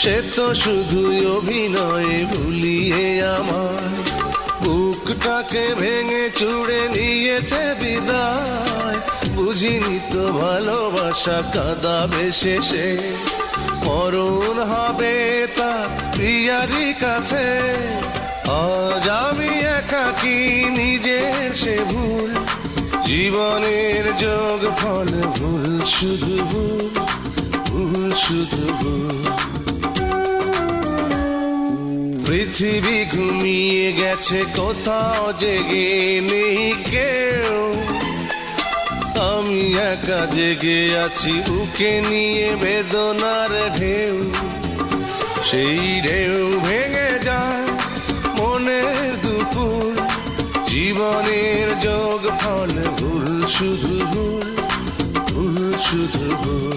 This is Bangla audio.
সে তো শুধুই অভিনয়ে ভুলিয়ে আমার বুকটাকে ভেঙে চুড়ে নিয়েছে বিদায়। বুঝিনি তো ভালোবাসা কাঁদাবে শেষে, মরণ হবে তার প্রিয়ারি কাছে। আজ আমি একাকী নিজের সে ভুল, জীবনের যোগ ফল ভুল, শুধু ভুল, ভুল শুধু ভুল। পৃথিবী ঘুমিয়ে গেছে, কোথাও জেগে নেই কেউ। আমি একা জেগে আছি, বুকে নিয়ে বেদনার ঢেউ। সেই ঢেউ ভেঙে যায় মনের দুপুর, জীবনের যোগ ফল ভুল, শুধু ভুল, ভুল শুধু ভুল।